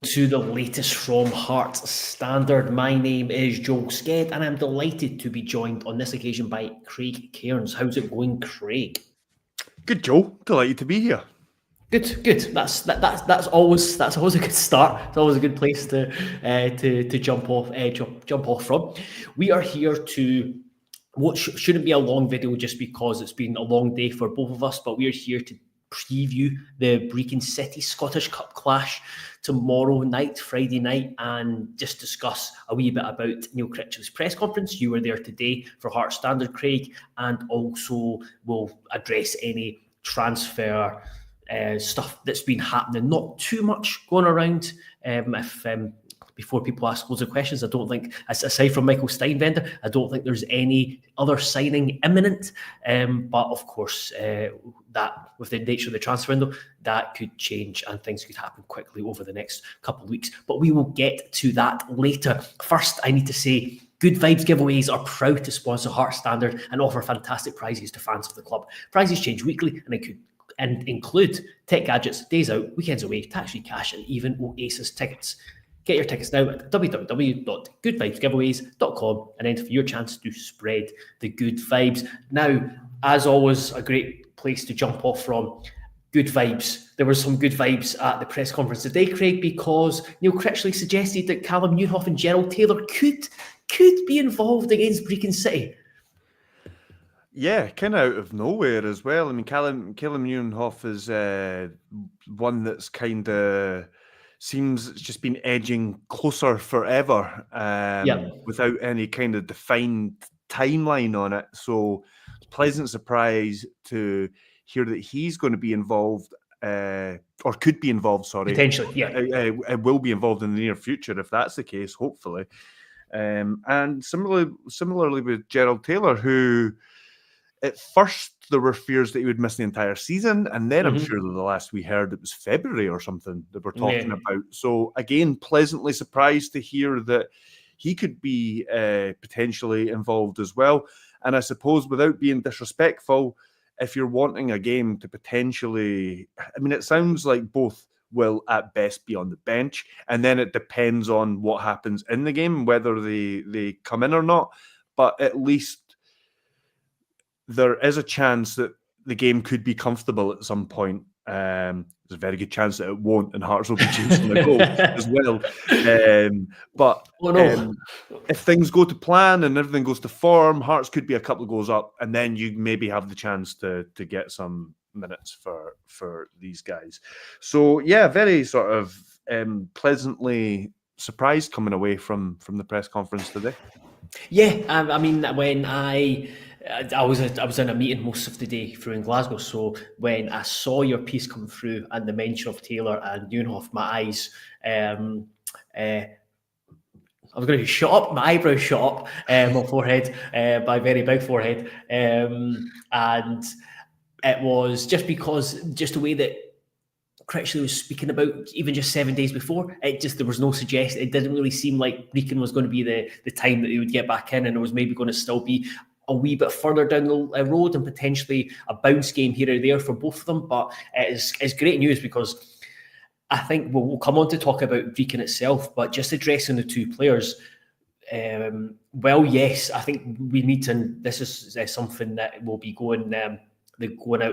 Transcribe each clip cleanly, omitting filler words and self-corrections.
to the latest from Hearts Standard. My name is Joel Sked, and I'm delighted to be joined on this occasion by Craig Cairns. How's it going, Craig? Good, Joel. Delighted to be here. Good. That's always a good start. It's always a good place to jump off from. We are here to what shouldn't be a long video just because it's been a long day for both of us, but we are here to preview the Brechin City Scottish Cup clash tomorrow night, Friday night, and just discuss a wee bit about Neil Critchley's press conference. You were there today for Hearts Standard, Craig, and also we'll address any transfer stuff that's been happening. Not too much going around. Before people ask loads of questions, I don't think, aside from Michael Steinvender, I don't think there's any other signing imminent. But of course, that with the nature of the transfer window, that could change and things could happen quickly over the next couple of weeks. But we will get to that later. First, I need to say, Good Vibes Giveaways are proud to sponsor Hearts Standard and offer fantastic prizes to fans of the club. Prizes change weekly and include tech gadgets, days out, weekends away, tax-free cash, and even Oasis tickets. Get your tickets now at www.goodvibesgiveaways.com and enter for your chance to spread the good vibes. Now, as always, a great place to jump off from. Good vibes. There were some good vibes at the press conference today, Craig, because Neil Critchley suggested that Calem, Nieuwenhof and Gerald Taylor could be involved against Brechin City. Yeah, kind of out of nowhere as well. I mean, Calem Nieuwenhof is one that's kind of seems it's just been edging closer forever without any kind of defined timeline on it. So pleasant surprise to hear that he's going to be involved or could be involved, sorry. Potentially, yeah. It will be involved in the near future if that's the case, hopefully. And similarly with Gerald Taylor, who at first there were fears that he would miss the entire season, and then I'm sure that the last we heard it was February or something that we're talking about. So again, pleasantly surprised to hear that he could be potentially involved as well. And I suppose without being disrespectful, if you're wanting a game to potentially, I mean, it sounds like both will at best be on the bench, and then it depends on what happens in the game, whether they come in or not. But at least there is a chance that the game could be comfortable at some point. There's a very good chance that it won't, and Hearts will be chasing the goal as well. If things go to plan and everything goes to form, Hearts could be a couple of goals up, and then you maybe have the chance to get some minutes for these guys. So yeah, very sort of pleasantly surprised coming away from the press conference today. Yeah, I mean, when I was in a meeting most of the day through in Glasgow, so when I saw your piece come through and the mention of Taylor and Nieuwenhof, my eyes, I was going to shut up, my eyebrows shut up, my forehead, my very big forehead, and it was just because just the way that Critchley was speaking about even just 7 days before, there was no suggestion. It didn't really seem like Brechin was going to be the time that they would get back in, and it was maybe going to still be a wee bit further down the road and potentially a bounce game here or there for both of them. But it's great news because I think we'll come on to talk about Brechin itself, but just addressing the two players, yes, I think we need to, this is something that will be going out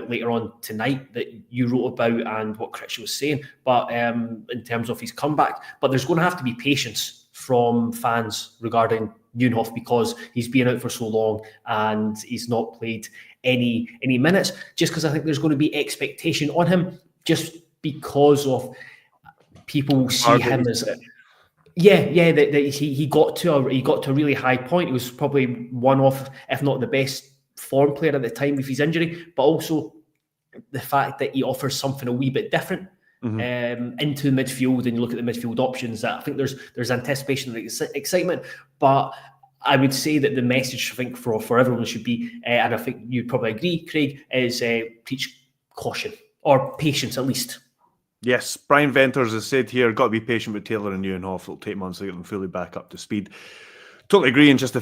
later on tonight that you wrote about and what Critchley was saying, but in terms of his comeback, but there's going to have to be patience from fans regarding Nieuwenhof because he's been out for so long and he's not played any minutes, just because I think there's going to be expectation on him just because of people will see him as that he got to a really high point. He was probably one of, if not the best form player at the time with his injury, but also the fact that he offers something a wee bit different into the midfield, and you look at the midfield options, that I think there's anticipation and excitement, but I would say that the message I think for everyone should be, and I think you'd probably agree, Craig, is preach caution or patience at least. Yes, Brian Venters has said here, got to be patient with Taylor and Nieuwenhof. It'll take months to get them fully back up to speed. Totally agree, and just to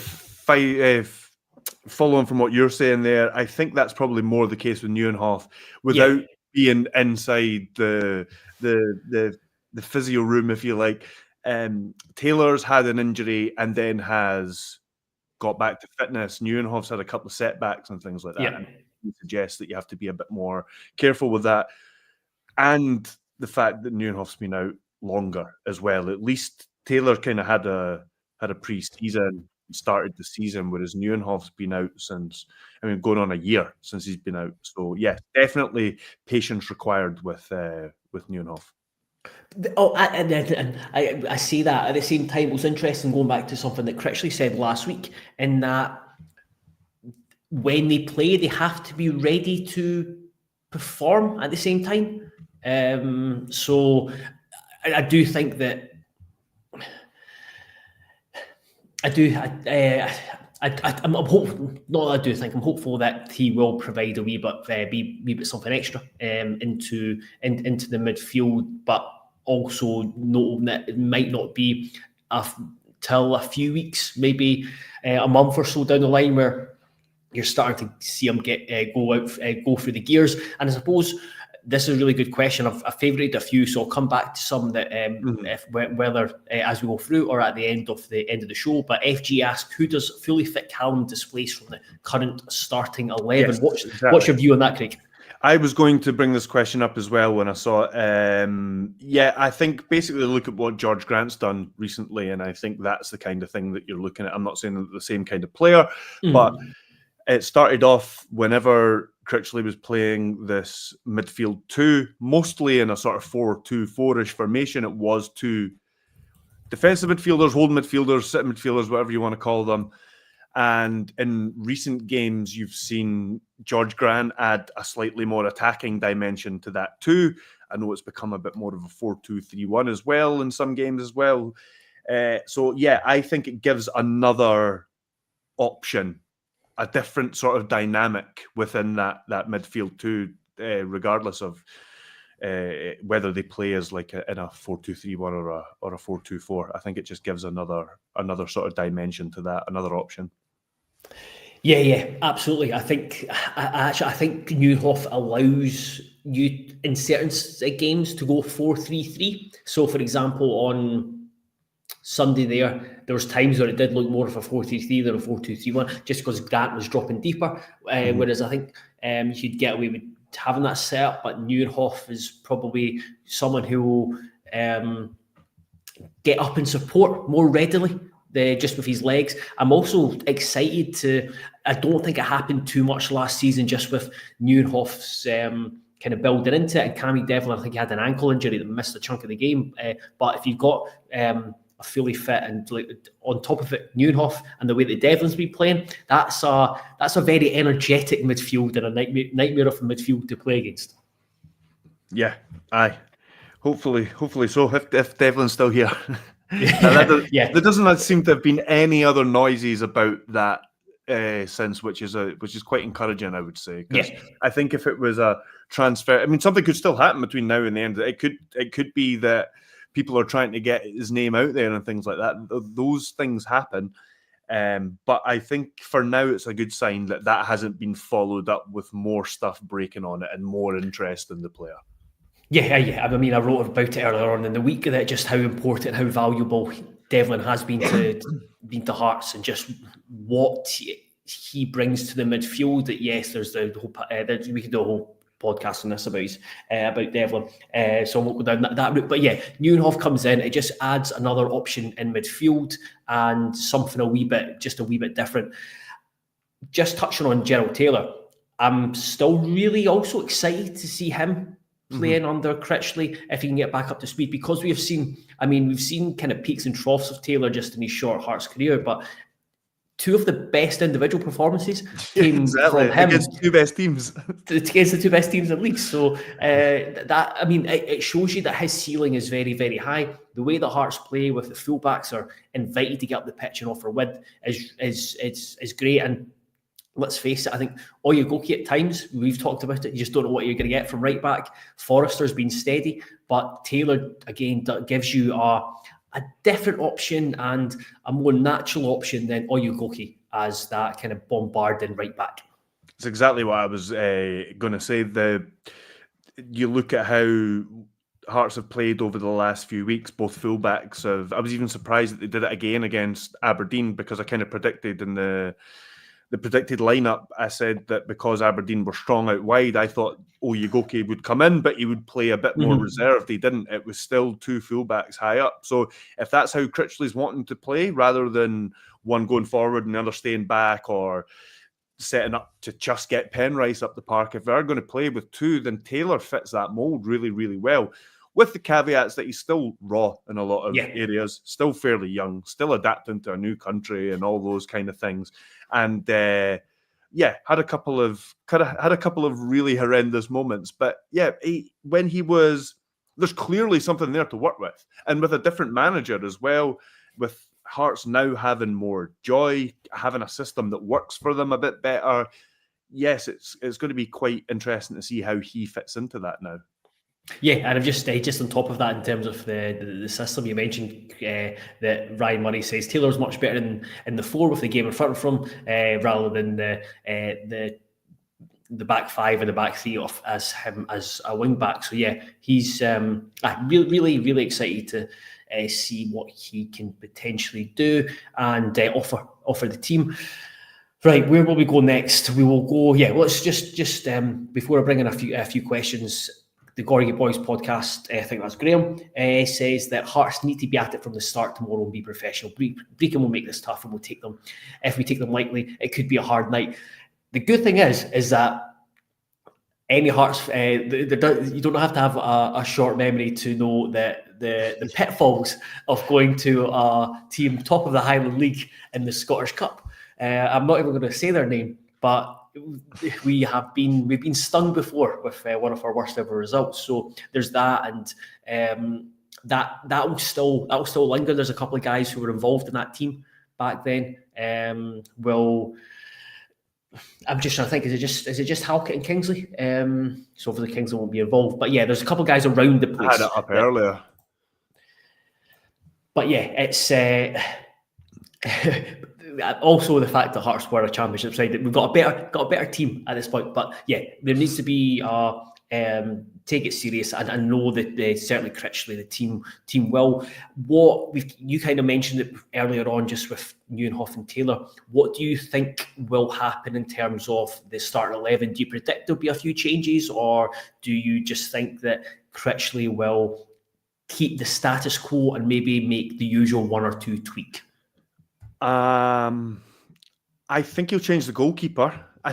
follow on from what you're saying there, I think that's probably more the case with Nieuwenhof without being inside the physio room, if you like. Taylor's had an injury and then has got back to fitness. Nieuwenhof's had a couple of setbacks and things like that. Yeah. And it suggests that you have to be a bit more careful with that. And the fact that Nieuwenhof's been out longer as well. At least Taylor kind of had a pre-season, started the season, whereas Nieuwenhof's been out since, going on a year since he's been out. So yeah, definitely patience required with Nieuwenhof. Oh, and I say that at the same time. It was interesting going back to something that Critchley said last week, in that when they play, they have to be ready to perform at the same time. So I do think that I'm hopeful. Not that I do think, I'm hopeful that he will provide a wee bit something extra into the midfield, but also knowing that it might not be till a few weeks, maybe a month or so down the line, where you're starting to see him go through the gears. And I suppose this is a really good question. I've favoured a few, so I'll come back to some that whether as we go through or at the end of the show. But FG asks, who does fully fit Calem displace from the current starting 11? Yes, What's your view on that, Craig? I was going to bring this question up as well when I saw it. I think basically look at what George Grant's done recently, and I think that's the kind of thing that you're looking at. I'm not saying the same kind of player, but it started off whenever Critchley was playing this midfield two, mostly in a sort of 4-2-4-ish formation. It was two defensive midfielders, holding midfielders, sitting midfielders, whatever you want to call them. And in recent games, you've seen George Grant add a slightly more attacking dimension to that too. I know it's become a bit more of a 4-2-3-1 as well in some games as well. So yeah, I think it gives another option, a different sort of dynamic within that midfield too, regardless of whether they play as like in a 4-2-3-1 or a 4-2-4. I think it just gives another sort of dimension to that, another option. Yeah, absolutely. I think Nieuwenhof allows you in certain games to go 4-3-3. So, for example, on Sunday there was times where it did look more of a 4-3-3 than a 4-2-3-1, just because Grant was dropping deeper. Whereas I think you could get away with having that set up, but Nieuwenhof is probably someone who will get up and support more readily. Just with his legs. I'm also excited I don't think it happened too much last season, just with Nieuwenhof's kind of building into it. And Cammy Devlin, I think he had an ankle injury that missed a chunk of the game. But if you've got a fully fit and on top of it, Nieuwenhof and the way that Devlin's been playing, that's a very energetic midfield and a nightmare of a midfield to play against. Yeah, aye. Hopefully so. If Devlin's still here. There doesn't seem to have been any other noises about that since, which is quite encouraging, I would say. Because I think if it was a transfer, something could still happen between now and the end. It could be that people are trying to get his name out there and things like that. Those things happen. But I think for now it's a good sign that hasn't been followed up with more stuff breaking on it and more interest in the player. Yeah. I wrote about it earlier on in the week, that just how important, how valuable Devlin has been to Hearts, and just what he brings to the midfield. That yes, there's the whole we could do a whole podcast on this about Devlin, so I won't go down that route. But yeah, Nieuwenhof comes in, it just adds another option in midfield and something a wee bit different. Just touching on Gerald Taylor, I'm still really also excited to see him playing under Critchley, if he can get back up to speed, because we've seen kind of peaks and troughs of Taylor just in his short Hearts career, but two of the best individual performances came from him against the two best teams in the league. So it shows you that his ceiling is very, very high. The way the Hearts play with the fullbacks are invited to get up the pitch and offer width is great. And let's face it, I think Oyugoki at times, we've talked about it, you just don't know what you're going to get from right back. Forrester's been steady, but Taylor, again, gives you a different option and a more natural option than Oyugoki as that kind of bombarding right back. It's exactly what I was going to say. You look at how Hearts have played over the last few weeks, both fullbacks I was even surprised that they did it again against Aberdeen, because I kind of predicted in the predicted lineup, I said that because Aberdeen were strong out wide, I thought Oyegoke would come in, but he would play a bit more reserved. He didn't. It was still two fullbacks high up. So if that's how Critchley's wanting to play, rather than one going forward and the other staying back, or setting up to just get Penrice up the park, if they're going to play with two, then Taylor fits that mould really, really well. With the caveats that he's still raw in a lot of areas, still fairly young, still adapting to a new country and all those kind of things. And had a couple of really horrendous moments. But there's clearly something there to work with, and with a different manager as well, with Hearts now having more joy, having a system that works for them a bit better. Yes, it's going to be quite interesting to see how he fits into that now. Yeah, and I'm just on top of that, in terms of the system, you mentioned that Ryan Murray says Taylor's much better in the four with the game in front of him, rather than the back five or the back three as him as a wing back. So yeah, he's really, really excited to see what he can potentially do and offer the team. Right, where will we go next? We will go. Let's just before I bring in a few questions. The Gorgie Boys podcast, I think that's Graham, says that Hearts need to be at it from the start tomorrow and be professional. Brechin will make this tough, and we'll take them. If we take them lightly, it could be a hard night. The good thing is that any Hearts, you don't have to have a short memory to know that the pitfalls of going to a team top of the Highland League in the Scottish Cup. I'm not even going to say their name, but we've been stung before with one of our worst ever results. So there's that, and that will still linger. There's a couple of guys who were involved in that team back then. I'm just trying to think. Is it just Halkett and Kingsley? So obviously Kingsley won't be involved, but yeah, there's a couple of guys around the place. I had it up earlier. But yeah, it's. Also, the fact that Hearts were a championship side, that we've got a better team at this point. But yeah, there needs to be take it serious and know that certainly Critchley, the team will. You kind of mentioned it earlier on, just with Nieuwenhof and Taylor. What do you think will happen in terms of the starting 11? Do you predict there'll be a few changes, or do you just think that Critchley will keep the status quo and maybe make the usual one or two tweak? I think he'll change the goalkeeper. I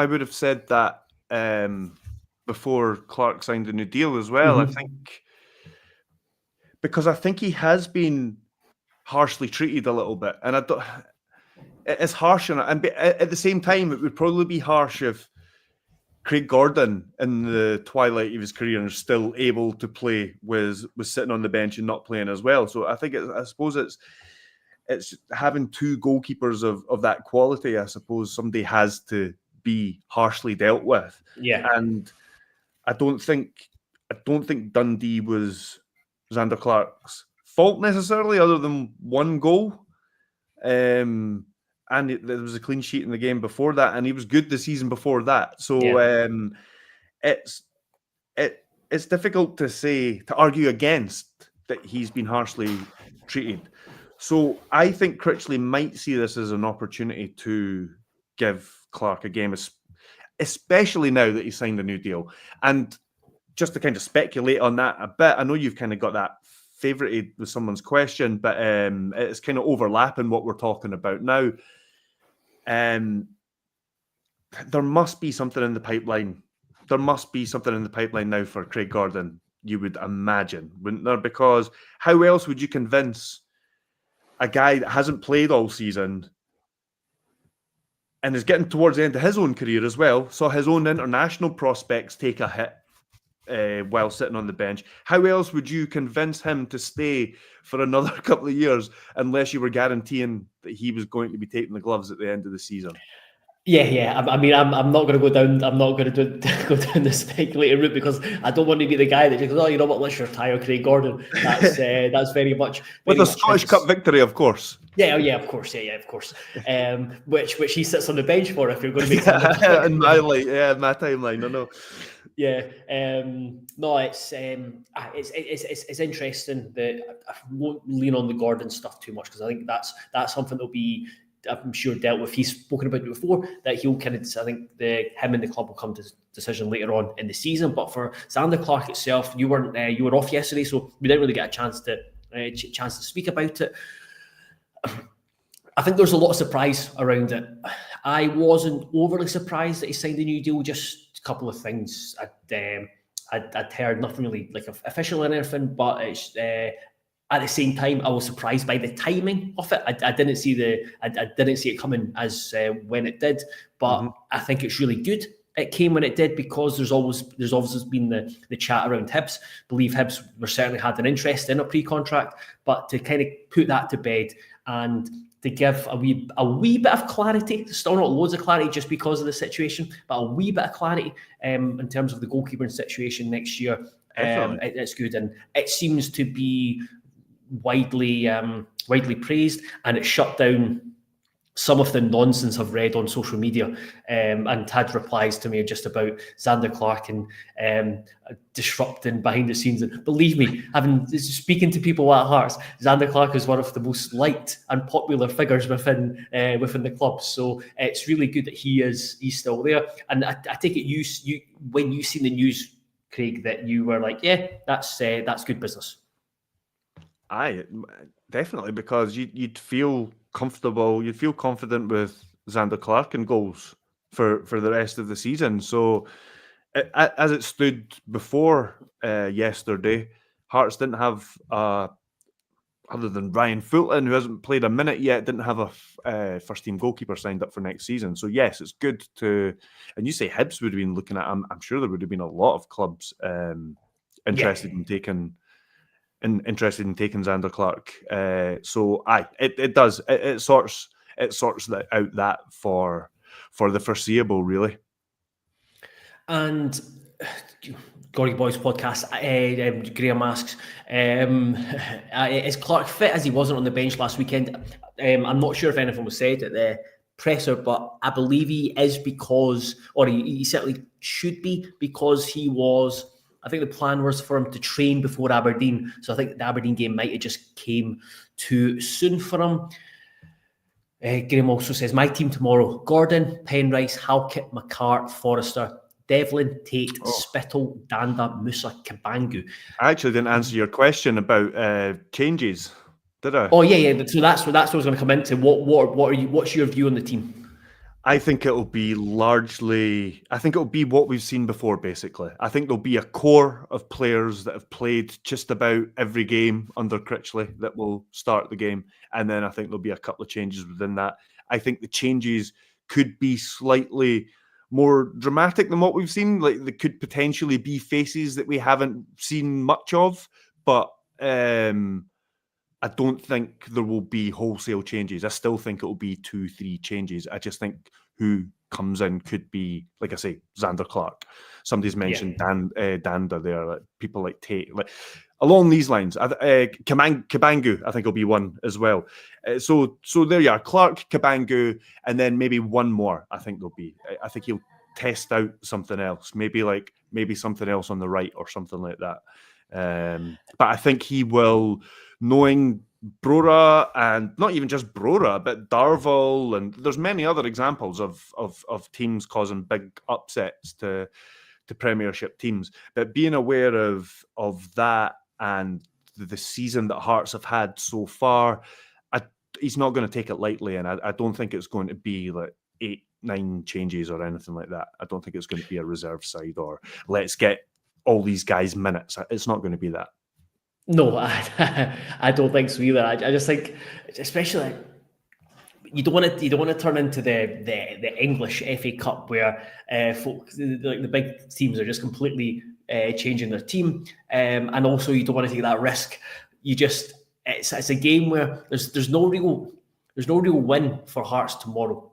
would have said that before Clark signed a new deal as well. I think because I think he has been harshly treated a little bit, and it's harsh, and at the same time, it would probably be harsh if Craig Gordon, in the twilight of his career, is still able to play, was sitting on the bench and not playing as well. So I think I suppose it's having two goalkeepers of that quality. I suppose somebody has to be harshly dealt with. Yeah, and I don't think Dundee was Zander Clark's fault necessarily, other than one goal. And there was a clean sheet in the game before that, and he was good the season before that. So it's difficult to argue against that he's been harshly treated. So I think Critchley might see this as an opportunity to give Clark a game, especially now that he's signed a new deal. And just to kind of speculate on that a bit, I know you've kind of got that favorited with someone's question, but it's kind of overlapping what we're talking about now. There must be something in the pipeline. There must be something in the pipeline now for Craig Gordon, you would imagine, wouldn't there? Because how else would you convince a guy that hasn't played all season and is getting towards the end of his own career as well, saw his own international prospects take a hit while sitting on the bench? How else would you convince him to stay for another couple of years unless you were guaranteeing that he was going to be taking the gloves at the end of the season? Yeah. I mean, I'm not going to go down. I'm not going to go down the speculating route, because I don't want to be the guy that just goes, "Oh, you know what? Let's retire Craig Gordon." That's very much with a Scottish Cup victory, of course. Yeah, of course. Which he sits on the bench for if you're going to make something. In my my timeline, I know. Yeah, no, it's interesting that I won't lean on the Gordon stuff too much because I think that's something that'll be, I'm sure, dealt with. He's spoken about it before that he'll kind of, I think him and the club will come to decision later on in the season. But for Zander Clark itself, you were off yesterday, so we didn't really get a chance to speak about it. I think there's a lot of surprise around it. I wasn't overly surprised that he signed a new deal. Just a couple of things. I'd heard nothing really like official or anything, but it's at the same time I was surprised by the timing of it. I didn't see it coming as when it did, but I think it's really good it came when it did because there's always been the chat around Hibs. I believe Hibs were certainly had an interest in a pre-contract, but to kind of put that to bed and to give a wee bit of clarity, still not loads of clarity just because of the situation, but a wee bit of clarity in terms of the goalkeeping situation next year. It's good, and it seems to be widely praised, and it shut down some of the nonsense I've read on social media, and had replies to me just about Zander Clark and disrupting behind the scenes. And believe me, speaking to people at Hearts, Zander Clark is one of the most liked and popular figures within the club. So it's really good that he's still there. And I take it you when you seen the news, Craig, that you were like, yeah, that's good business. Aye, definitely, because you'd feel comfortable, you'd feel confident with Zander Clark in goals for the rest of the season. So as it stood before yesterday, Hearts didn't have other than Ryan Fulton, who hasn't played a minute yet, didn't have a first team goalkeeper signed up for next season. So yes, it's good to, and you say Hibs would have been looking at, I'm sure there would have been a lot of clubs interested in taking Zander Clark. So it sorts out that for the foreseeable, really. And Gordy Boys podcast, Graham asks, is Clark fit as he wasn't on the bench last weekend? I'm not sure if anything was said at the presser, but I believe he is because, or he certainly should be, because he was, I think the plan was for him to train before Aberdeen. So I think the Aberdeen game might have just came too soon for him. Graham also says, my team tomorrow: Gordon, Penrice, Halkett, McCart, Forrester, Devlin, Tate, Spittle, Danda, Musa, Kabangu. I actually didn't answer your question about changes, did I? Oh yeah. So that's what I was going to come into. What's your view on the team? I think it'll be what we've seen before, basically. I think there'll be a core of players that have played just about every game under Critchley that will start the game. And then I think there'll be a couple of changes within that. I think the changes could be slightly more dramatic than what we've seen. Like, there could potentially be faces that we haven't seen much of, but I don't think there will be wholesale changes. I still think it will be 2-3 changes. I just think who comes in could be, like I say, Zander Clark. Somebody's mentioned Danda there, like people like Tate. Like, along these lines, Kabangu, I think will be one as well. So there you are, Clark, Kabangu, and then maybe one more. I think there'll be. I think he'll test out something else, maybe something else on the right or something like that. But I think he will, knowing Brora, and not even just Brora, but Darvel, and there's many other examples of teams causing big upsets to Premiership teams. But being aware of that and the season that Hearts have had so far, he's not going to take it lightly, and I don't think it's going to be like 8-9 changes or anything like that. I don't think it's going to be a reserve side or let's get all these guys minutes. It's not going to be that. No, I don't think so either. I just think, especially, you don't want to turn into the English FA Cup where the big teams are just completely changing their team, and also you don't want to take that risk. It's a game where there's no real win for Hearts tomorrow.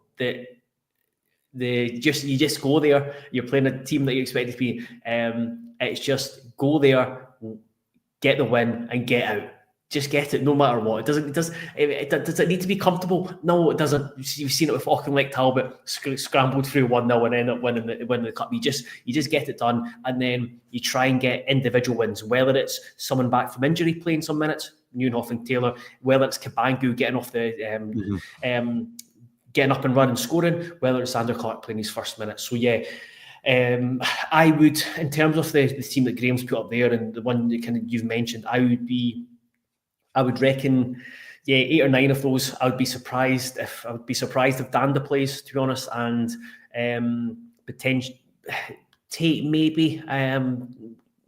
You just go there. You're playing a team that you expect to be. It's just go there, get the win, and get out. Just get it, no matter what. Does it need to be comfortable? No, it doesn't. You've seen it with Auchinleck Talbot, scrambled through 1-0 and ended up winning the cup. You just get it done, and then you try and get individual wins, whether it's someone back from injury playing some minutes, Nieuwenhof and Taylor, whether it's Cabangu getting off the getting up and running, scoring, whether it's Sander Clark playing his first minute. So yeah. I would, in terms of the team that Graham's put up there and the one that you've mentioned, I would reckon, 8 or 9 of those. I would be surprised if Danda plays, to be honest, and potential Tate maybe.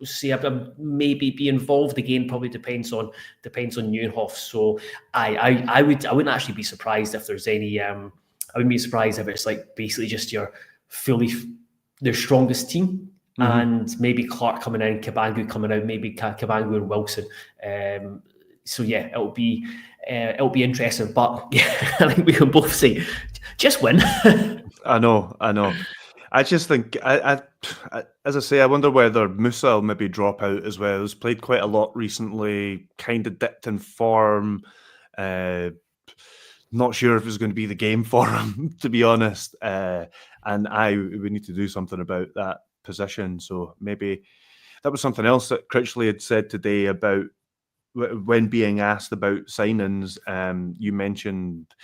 See, maybe be involved again. Probably depends on Nieuwenhof. So I wouldn't actually be surprised if there's any. I wouldn't be surprised if it's like basically just your their strongest team. And maybe Clark coming in, Cabangu coming out, maybe Cabangu and Wilson. So yeah, it'll be interesting. But yeah, I think we can both say, just win. I know. I just think, I as I say, I wonder whether Musa will maybe drop out as well. He's played quite a lot recently, kind of dipped in form. Not sure if it's going to be the game for him, to be honest. And we need to do something about that position. So maybe that was something else that Critchley had said today about when being asked about signings. You mentioned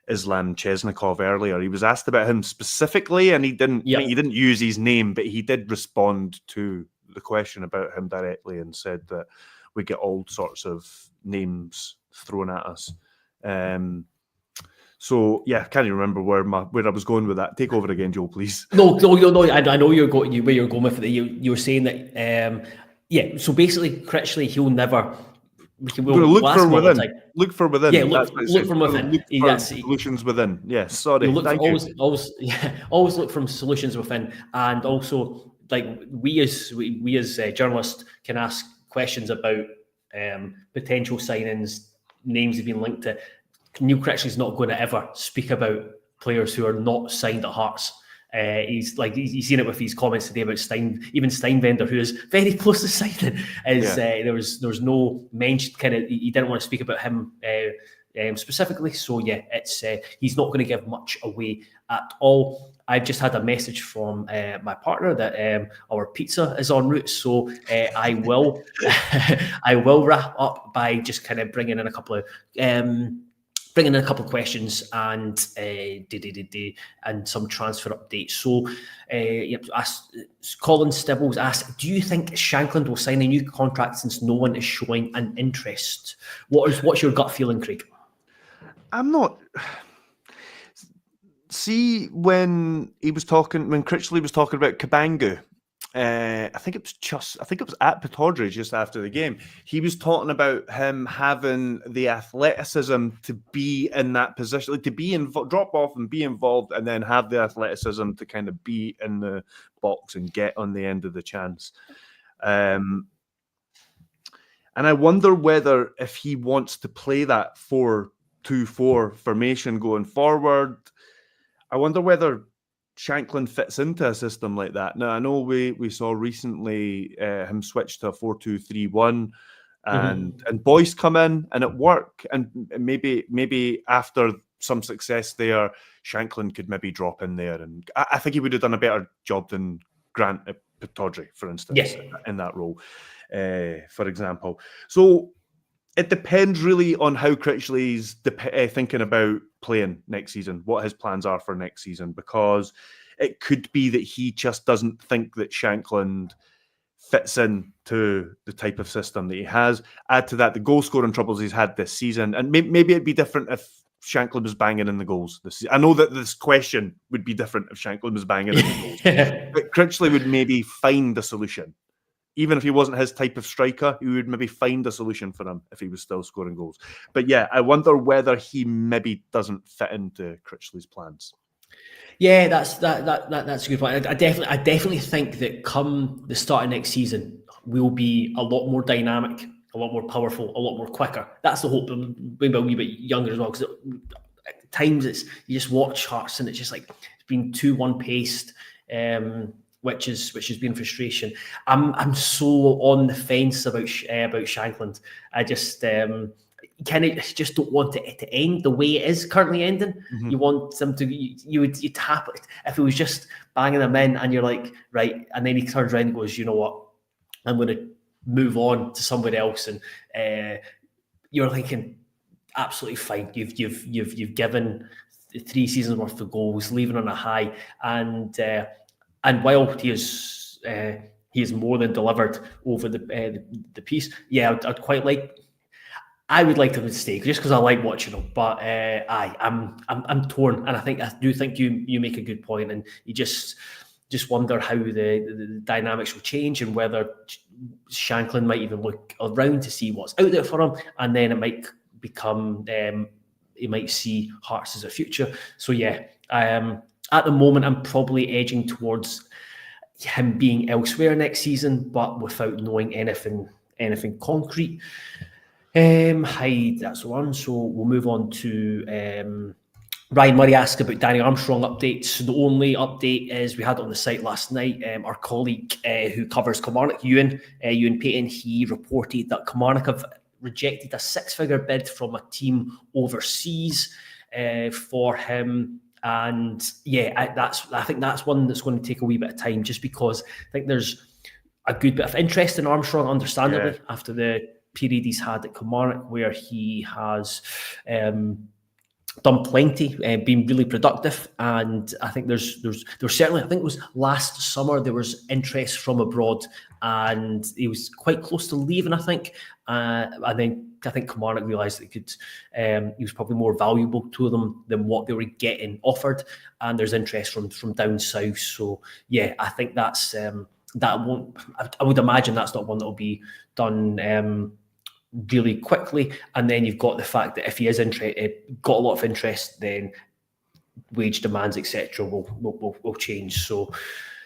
Islam Chesnikov earlier. He was asked about him specifically, and he didn't use his name, but he did respond to the question about him directly and said that we get all sorts of names thrown at us. So yeah, I can't even remember where I was going with that. Take over again, Joe, please. No. I know where you're going with it. You were saying that. So basically, Critchley, he'll never. Look for within. Look for within. Yeah, look from within. Look for solutions within. Yes, sorry. Always look from solutions within, and also like we as journalists can ask questions about potential signings, names have been linked to. Neil Critchley's not going to ever speak about players who are not signed at Hearts. He's seen it with his comments today about Steinvender, who is very close to signing. There was no mention. He didn't want to speak about him specifically. So yeah, it's he's not going to give much away at all. I've just had a message from my partner that our pizza is en route. So I will wrap up by just kind of bringing in a couple of questions and some transfer updates. So, Colin Stibbles asked, do you think Shanklin will sign a new contract since no one is showing an interest? What's your gut feeling, Craig? I'm not. See, when Critchley was talking about Cabangu, I think it was at Pittodrie just after the game. He was talking about him having the athleticism to be in that position, like to be drop off and be involved, and then have the athleticism to kind of be in the box and get on the end of the chance. And I wonder whether if he wants to play that 4-2-4 formation going forward. I wonder whether Shanklin fits into a system like that. Now, I know we saw recently him switch to a 4-2-3-1 and Boyce come in and it worked. And maybe after some success there, Shanklin could maybe drop in there. And I think he would have done a better job than Grant at Pittodrie, for instance, in that role, for example. So it depends really on how Critchley's thinking about playing next season, what his plans are for next season, because it could be that he just doesn't think that Shanklin fits in to the type of system that he has. Add to that the goal scoring troubles he's had this season, and maybe it'd be different if Shanklin was banging in the goals this season. I know that this question would be different if Shanklin was banging in the goals, but Critchley would maybe find a solution. Even if he wasn't his type of striker, he would maybe find a solution for him if he was still scoring goals. But yeah, I wonder whether he maybe doesn't fit into Critchley's plans. Yeah, that's a good point. I definitely think that come the start of next season, we'll be a lot more dynamic, a lot more powerful, a lot more quicker. That's the hope. Maybe a wee bit younger as well, because at times you just watch Hearts and it's just like it's been 2-1 paced. which has been frustration. I'm so on the fence about Shanklin. I just just don't want it to end the way it is currently ending. You want them to, you tap it. If it was just banging them in and you're like, right, and then he turns around and goes, you know what, I'm going to move on to somewhere else, and you're thinking, absolutely fine. You've given 3 seasons worth of goals, leaving on a high, and while he is more than delivered over the piece. Yeah, I'd quite like. I would like to stay just because I like watching him, but I'm torn, and I do think you make a good point, and you just wonder how the dynamics will change and whether Shanklin might even look around to see what's out there for him, and then it might become he might see Hearts as a future. So yeah, at the moment I'm probably edging towards him being elsewhere next season, but without knowing anything concrete. That's one. So we'll move on to Ryan Murray asked about Danny Armstrong updates. The only update is we had it on the site last night. Our colleague who covers Kilmarnock, Ewan Payton, he reported that Kilmarnock have rejected a 6-figure bid from a team overseas for him. And yeah, I think that's one that's going to take a wee bit of time, just because I think there's a good bit of interest in Armstrong, understandably, after the period he's had at Kilmarnock, where he has done plenty, been really productive, and I think there's certainly, I think it was last summer, there was interest from abroad, and he was quite close to leaving, I think, and then I think Kilmarnock realised that he was probably more valuable to them than what they were getting offered, and there's interest from down south. So yeah, I think that's that won't. I would imagine that's not one that will be done really quickly. And then you've got the fact that if he is got a lot of interest, then wage demands, etc., will change. So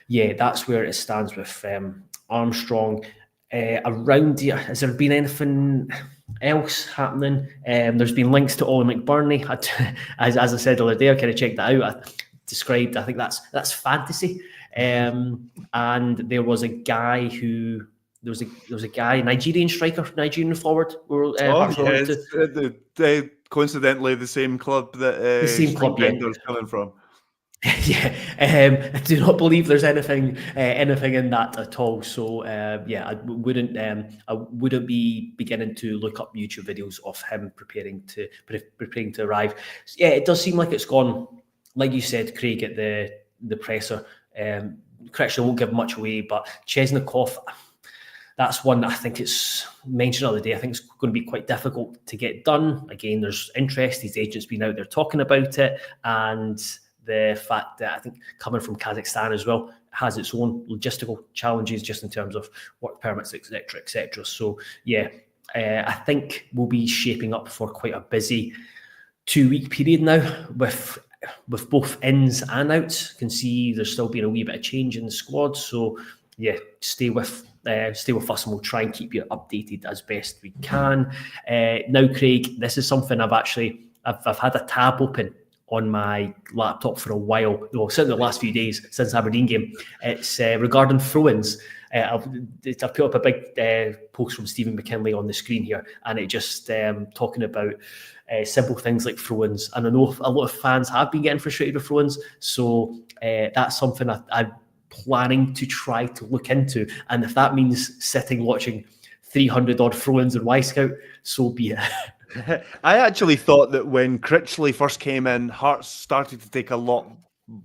yeah, that's where it stands with Armstrong. Around here, has there been anything else happening? There's been links to Ollie McBurney. As I said the other day, I kind of checked that out. I think that's fantasy. And there was a guy who. There was a guy, Nigerian striker, Nigerian forward. Coincidentally, the same club that the same club, yeah, is coming from. Yeah, I do not believe there's anything in that at all. So yeah, I wouldn't be beginning to look up YouTube videos of him preparing to arrive. So, yeah, it does seem like it's gone, like you said, Craig, at the presser. Correction, I won't give much away, but Chesnikov. That's one that I think it's mentioned the other day. I think it's going to be quite difficult to get done. Again, there's interest. His agent's been out there talking about it. And the fact that I think coming from Kazakhstan as well has its own logistical challenges just in terms of work permits, etc., etc. So, yeah, I think we'll be shaping up for quite a busy 2-week period now with both ins and outs. You can see there's still been a wee bit of change in the squad. So, yeah, stay with us, and we'll try and keep you updated as best we can. Now, Craig, this is something I've had a tab open on my laptop for a while. Well, certainly the last few days since the Aberdeen game. It's regarding throw-ins. I've put up a big post from Stephen McKinley on the screen here, and it just talking about simple things like throw-ins. And I know a lot of fans have been getting frustrated with throw-ins, so that's something I'm planning to try to look into. And if that means sitting watching 300 odd throw-ins in Wyscout, so be it. I actually thought that when Critchley first came in, Hearts started to take a lot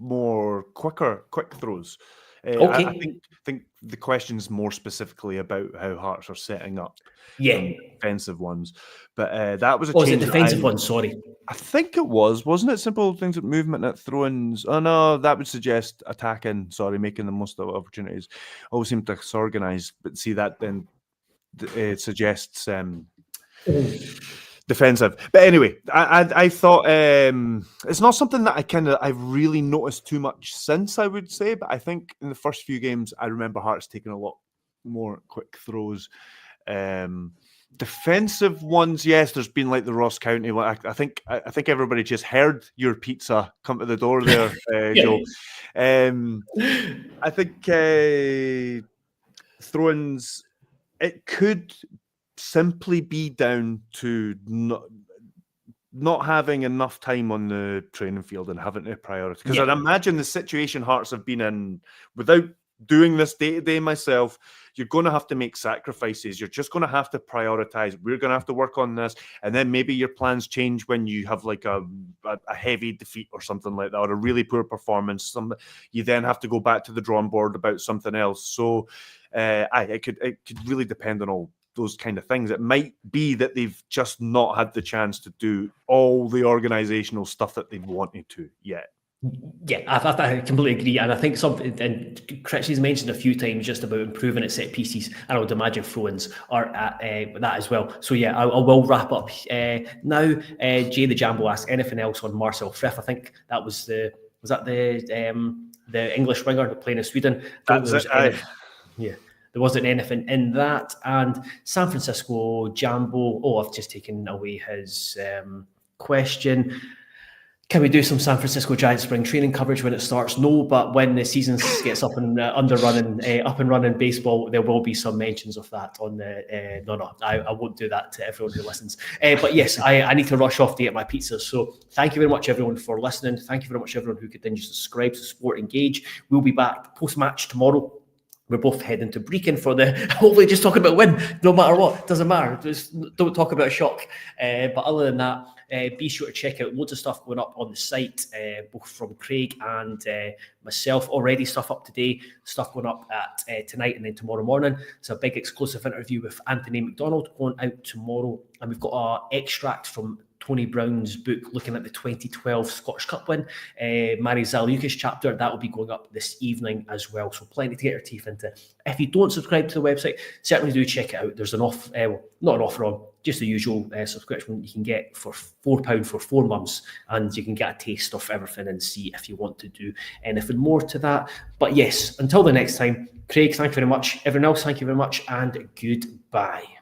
more quick throws. Okay. I think the question's more specifically about how Hearts are setting up defensive ones. But that was a change. Was it defensive ones? Sorry. I think it wasn't it? Simple things like movement at throw-ins. Oh no, that would suggest attacking. Sorry, making the most of opportunities. Always seem to disorganise, but see that then it suggests defensive. But anyway, I thought it's not something that I've really noticed too much since, I would say. But I think in the first few games, I remember Hearts taking a lot more quick throws. Defensive ones, yes. There's been like the Ross County one. I think everybody just heard your pizza come to the door there, Joe. I think throw-ins. It could simply be down to not having enough time on the training field and having to prioritize. Because I'd imagine the situation Hearts have been in without doing this day to day myself, you're going to have to make sacrifices. You're just going to have to prioritize. We're going to have to work on this. And then maybe your plans change when you have like a heavy defeat or something like that, or a really poor performance. You then have to go back to the drawing board about something else. So it could really depend on all those kind of things. It might be that they've just not had the chance to do all the organizational stuff that they've wanted to yet. Yeah, I completely agree, and I think something, and Critchley's mentioned a few times just about improving at set pieces, and I would imagine throw-ins are at that as well. So yeah, I will wrap up now. Jay the Jambo asked anything else on Marcel Frith. I think that was the English winger playing in Sweden. That's it. Yeah. There wasn't anything in that. And San Francisco Jambo, I've just taken away his question. Can we do some San Francisco Giants spring training coverage when it starts? No, but when the season gets up and running baseball, there will be some mentions of that on the. No, I won't do that to everyone who listens. But yes, I need to rush off to get my pizza. So thank you very much, everyone, for listening. Thank you very much, everyone who continues to subscribe, to support, engage. We'll be back post-match tomorrow. We're both heading to Brechin for hopefully just talking about win, no matter what. Doesn't matter. Just don't talk about a shock. But other than that, be sure to check out loads of stuff going up on the site, both from Craig and myself. Already stuff up today, stuff going up at tonight and then tomorrow morning. It's a big exclusive interview with Anthony McDonald going out tomorrow. And we've got an extract from Tony Brown's book looking at the 2012 Scottish Cup win, Mary Zaliukas chapter. That will be going up this evening as well. So plenty to get your teeth into. If you don't subscribe to the website, certainly do check it out. There's an not an offer on, just the usual subscription you can get for £4 for 4 months, and you can get a taste of everything and see if you want to do anything more to that. But yes, until the next time, Craig, thank you very much. Everyone else, thank you very much, and goodbye.